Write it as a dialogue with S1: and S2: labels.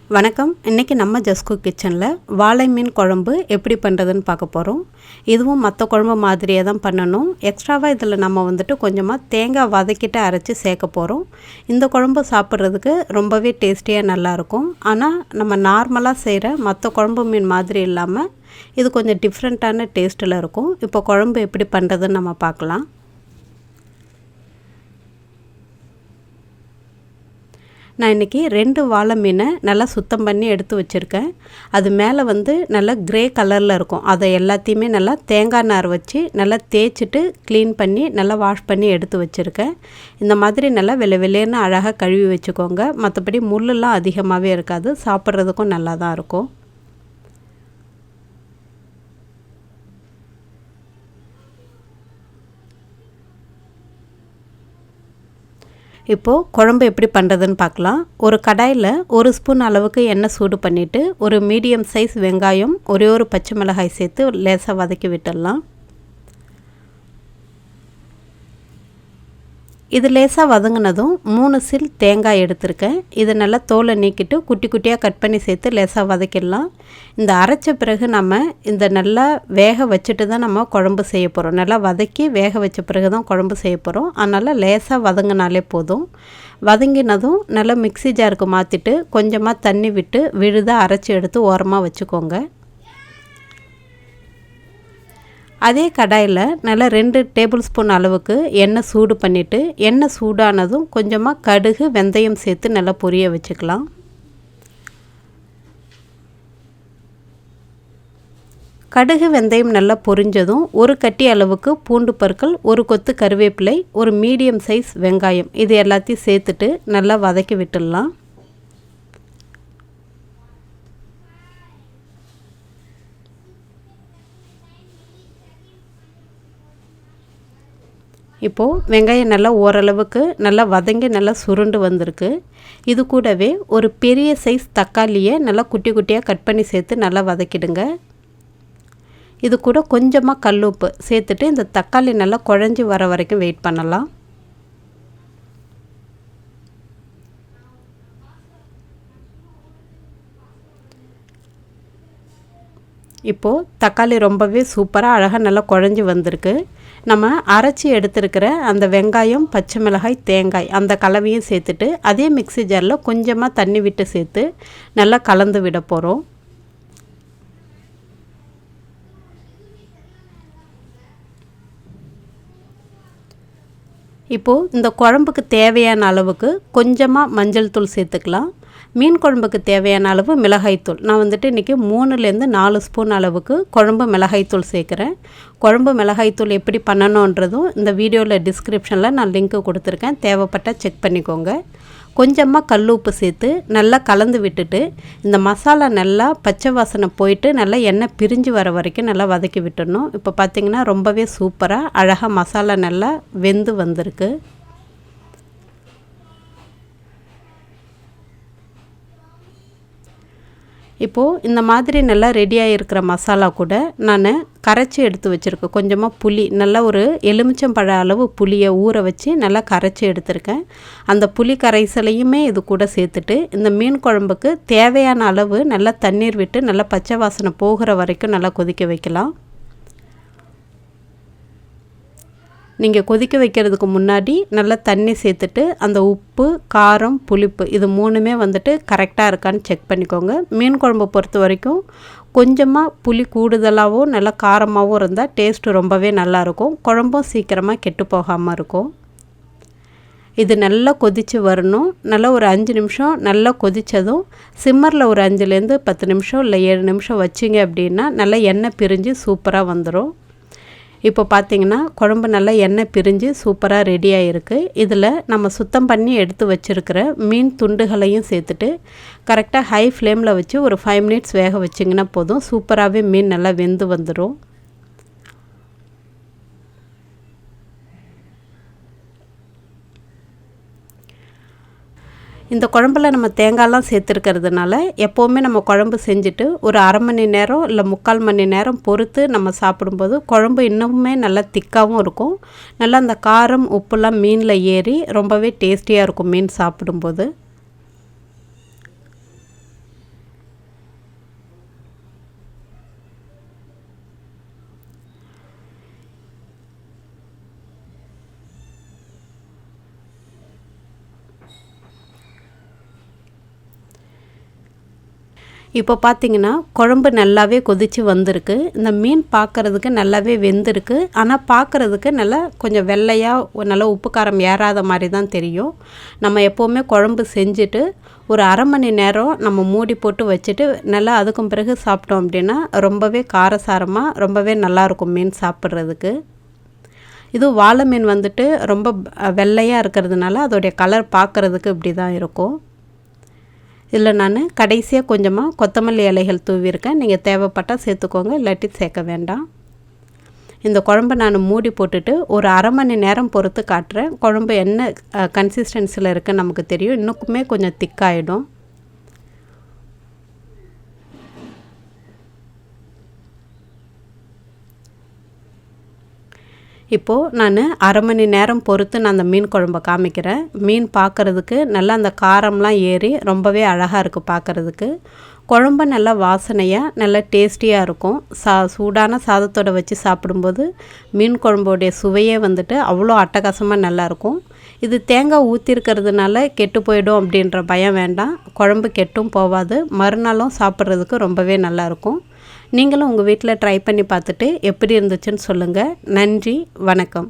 S1: வணக்கம். இன்றைக்கி நம்ம ஜஸ்கு கிச்சனில் வாழை மீன் குழம்பு எப்படி பண்ணுறதுன்னு பார்க்க போகிறோம். இதுவும் மற்ற குழம்பு மாதிரியே தான் பண்ணணும். எக்ஸ்ட்ராவாக இதில் நம்ம கொஞ்சமாக தேங்காய் வதக்கிட்டு அரைச்சி சேர்க்க போகிறோம். இந்த குழம்பு சாப்பிட்றதுக்கு ரொம்பவே டேஸ்டியாக நல்லாயிருக்கும். ஆனால் நம்ம நார்மலாக செய்கிற மற்ற குழம்பு மீன் மாதிரி இல்லாமல் இது கொஞ்சம் டிஃப்ரெண்ட்டான டேஸ்ட்டில் இருக்கும். இப்போ குழம்பு எப்படி பண்ணுறதுன்னு நம்ம பார்க்கலாம். நான் இன்றைக்கி 2 வாழை மீனை நல்லா சுத்தம் பண்ணி எடுத்து வச்சுருக்கேன். அது மேலே நல்லா க்ரே கலரில் இருக்கும். அதை எல்லாத்தையுமே நல்லா தேங்காய் நார் வச்சு நல்லா தேய்ச்சிட்டு க்ளீன் பண்ணி நல்லா வாஷ் பண்ணி எடுத்து வச்சுருக்கேன். இந்த மாதிரி நல்லா வெள்ளைன்னு அழகாக கழுவி வச்சுக்கோங்க. மற்றபடி முள்ளெல்லாம் அதிகமாகவே இருக்காது, சாப்பிட்றதுக்கும் நல்லா தான் இருக்கும். இப்போது குழம்பு எப்படி பண்ணுறதுன்னு பார்க்கலாம். ஒரு கடாயில் 1 ஸ்பூன் அளவுக்கு எண்ணெய் சூடு பண்ணிவிட்டு ஒரு மீடியம் சைஸ் வெங்காயம், ஒரே ஒரு பச்சை மிளகாய் சேர்த்து லேசாக வதக்கி விட்டுடலாம். இது லேசாக வதங்கினதும் 3 சில் தேங்காய் எடுத்திருக்கேன். இதை நல்லா தோலை நீக்கிட்டு குட்டி குட்டியாக கட் பண்ணி சேர்த்து லேசாக வதக்கிடலாம். இந்த அரைச்ச பிறகு நம்ம இந்த நல்லா வேக வச்சுட்டு தான் நம்ம குழம்பு செய்ய போகிறோம். நல்லா வதக்கி வேக வச்ச பிறகு தான் குழம்பு செய்ய போகிறோம். அதனால் லேசாக வதங்கினாலே போதும். வதங்கினதும் நல்லா மிக்ஸி ஜாருக்கு மாற்றிட்டு கொஞ்சமாக தண்ணி விட்டு விழுதாக அரைச்சி எடுத்து ஓரமாக வச்சுக்கோங்க. அதே கடாயில் நல்லா 2 டேபிள் ஸ்பூன் அளவுக்கு எண்ணெய் சூடு பண்ணிவிட்டு எண்ணெய் சூடானதும் கொஞ்சமாக கடுகு வெந்தயம் சேர்த்து நல்லா பொரிய வச்சுக்கலாம். கடுகு வெந்தயம் நல்லா பொரிஞ்சதும் ஒரு கட்டி அளவுக்கு பூண்டு பற்கள், ஒரு கொத்து கருவேப்பிலை, ஒரு மீடியம் சைஸ் வெங்காயம் இது எல்லாத்தையும் சேர்த்துட்டு நல்லா வதக்கி விட்டுடலாம். இப்போது வெங்காயம் நல்லா ஓரளவுக்கு நல்லா வதங்கி நல்லா சுருண்டு வந்திருக்கு. இது கூடவே ஒரு பெரிய சைஸ் தக்காளியை நல்லா குட்டி குட்டியாக கட் பண்ணி சேர்த்து நல்லா வதக்கிடுங்க. இது கூட கொஞ்சமாக கல்லுப்பு சேர்த்துட்டு இந்த தக்காளி நல்லா குழஞ்சி வர வரைக்கும் வெயிட் பண்ணலாம். இப்போது தக்காளி ரொம்பவே சூப்பராக அழகாக நல்லா குழஞ்சி வந்திருக்கு. நம்ம அரைச்சி எடுத்துருக்கிற அந்த வெங்காயம், பச்சை மிளகாய், தேங்காய் அந்த கலவையும் சேர்த்துட்டு அதே மிக்ஸி ஜாரில் கொஞ்சமாக தண்ணி விட்டு சேர்த்து நல்லா கலந்து விட போகிறோம். இப்போது இந்த குழம்புக்கு தேவையான அளவுக்கு கொஞ்சமாக மஞ்சள் தூள் சேர்த்துக்கலாம். மீன் குழம்புக்கு தேவையான அளவு மிளகாய்த்தூள் நான் இன்றைக்கி 3லேருந்து 4 ஸ்பூன் அளவுக்கு குழம்பு மிளகாய்த்தூள் சேர்க்குறேன். குழம்பு மிளகாய்த்தூள் எப்படி பண்ணணுன்றதும் இந்த வீடியோவில் டிஸ்கிரிப்ஷனில் நான் லிங்க்கு கொடுத்துருக்கேன். தேவைப்பட்டால் செக் பண்ணிக்கோங்க. கொஞ்சமாக கல் உப்பு சேர்த்து நல்லா கலந்து விட்டுட்டு இந்த மசாலா நல்லா பச்சை வாசனை போயிட்டு நல்லா எண்ணெய் பிரிஞ்சு வர வரைக்கும் நல்லா வதக்கி விட்டுடணும். இப்போ பார்த்திங்கன்னா ரொம்பவே சூப்பராக அழகாக மசாலா நல்லா வெந்து வந்திருக்கு. இப்போது இந்த மாதிரி நல்லா ரெடியாக இருக்கிற மசாலா கூட நான் கரைச்சி எடுத்து வச்சுருக்கேன். கொஞ்சமாக புளி, நல்லா ஒரு எலுமிச்சம்பழ அளவு புளியை ஊற வச்சு நல்லா கரைச்சி எடுத்திருக்கேன். அந்த புளி கரைசலையுமே இது கூட சேர்த்துட்டு இந்த மீன் குழம்புக்கு தேவையான அளவு நல்லா தண்ணீர் விட்டு நல்லா பச்சை வாசனை போகிற வரைக்கும் நல்லா கொதிக்க வைக்கலாம். நீங்கள் கொதிக்க வைக்கிறதுக்கு முன்னாடி நல்லா தண்ணி சேர்த்துட்டு அந்த உப்பு, காரம், புளிப்பு இது 3மே கரெக்டாக இருக்கான்னு செக் பண்ணிக்கோங்க. மீன் குழம்பு பொறுத்த வரைக்கும் கொஞ்சமாக புளி கூடுதலாகவும் நல்லா காரமாகவும் இருந்தால் டேஸ்ட்டு ரொம்பவே நல்லாயிருக்கும். குழம்பும் சீக்கிரமாக கெட்டு போகாமல் இருக்கும். இது நல்லா கொதித்து வரணும். நல்லா ஒரு 5 நிமிஷம் நல்லா கொதித்ததும் சிம்மரில் ஒரு 5லேருந்து 10 நிமிஷம் இல்லை 7 நிமிஷம் வச்சிங்க அப்படின்னா நல்லா எண்ணெய் பிரிஞ்சு சூப்பராக வந்துடும். இப்போ பார்த்திங்கன்னா குழம்பு நல்லா எண்ணெய் பிரிஞ்சு சூப்பராக ரெடியாக இருக்குது. இதில் நம்ம சுத்தம் பண்ணி எடுத்து வச்சுருக்கிற மீன் துண்டுகளையும் சேர்த்துட்டு கரெக்டாக ஹை ஃப்ளேமில் வச்சு ஒரு 5 மினிட்ஸ் வேக வச்சிங்கன்னா போதும். சூப்பராகவே மீன் நல்லா வெந்து வந்துடும். இந்த குழம்புல நம்ம தேங்காய்லாம் சேர்த்துருக்கிறதுனால எப்போவுமே நம்ம குழம்பு செஞ்சுட்டு ஒரு 1/2 மணி நேரம் இல்லை 3/4 மணி நேரம் பொறுத்து நம்ம சாப்பிடும்போது குழம்பு இன்னுமே நல்லா திக்காகவும் இருக்கும். நல்லா அந்த காரம் உப்புலாம் மீனில் ஏறி ரொம்பவே டேஸ்டியாக இருக்கும் மீன் சாப்பிடும்போது. இப்போ பார்த்தீங்கன்னா குழம்பு நல்லாவே கொதித்து வந்திருக்கு. இந்த மீன் பார்க்குறதுக்கு நல்லாவே வெந்திருக்கு. ஆனால் பார்க்குறதுக்கு நல்லா கொஞ்சம் வெள்ளையாக நல்லா உப்பு காரம் ஏறாத மாதிரி தான் தெரியும். நம்ம எப்போவுமே குழம்பு செஞ்சுட்டு ஒரு அரை மணி நேரம் நம்ம மூடி போட்டு வச்சுட்டு நல்லா அதுக்கும் பிறகு சாப்பிட்டோம் அப்படின்னா ரொம்பவே காரசாரமாக ரொம்பவே நல்லாயிருக்கும் மீன் சாப்பிட்றதுக்கு. இது வாழை மீன் வந்துட்டு ரொம்ப வெள்ளையாக இருக்கிறதுனால அதோடைய கலர் பார்க்குறதுக்கு இப்படி தான் இருக்கும். இதில் நான் கடைசியாக கொஞ்சமாக கொத்தமல்லி இலைகள் தூவியிருக்கேன். நீங்கள் தேவைப்பட்டால் சேர்த்துக்கோங்க, இல்லாட்டி சேர்க்க வேண்டாம். இந்த குழம்பை நான் மூடி போட்டுட்டு ஒரு அரை மணி நேரம் பொறுத்து காட்டுறேன். குழம்பு என்ன கன்சிஸ்டன்சியில் இருக்குன்னு நமக்கு தெரியும். இன்னுமே கொஞ்சம் திக்காயிடும். இப்போது நான் அரை மணி நேரம் பொறுத்து நான் அந்த மீன் குழம்பை காமிக்கிறேன். மீன் பார்க்குறதுக்கு நல்லா அந்த காரம்லாம் ஏறி ரொம்பவே அழகாக இருக்குது பார்க்குறதுக்கு. குழம்பு நல்லா வாசனையாக நல்லா டேஸ்டியாக இருக்கும். சூடான சாதத்தோடு வச்சு சாப்பிடும்போது மீன் குழம்போடைய சுவையே வந்துட்டு அவ்வளோ அட்டகாசமாக நல்லாயிருக்கும். இது தேங்காய் ஊற்றிருக்கிறதுனால கெட்டு போயிடும் அப்படின்ற பயம் வேண்டாம். குழம்பு கெட்டும் போகாது. மறுநாளும் சாப்பிட்றதுக்கு ரொம்பவே நல்லாயிருக்கும். நீங்களும் உங்கள் வீட்டில் ட்ரை பண்ணி பார்த்துட்டு எப்படி இருந்துச்சுன்னு சொல்லுங்கள். நன்றி, வணக்கம்.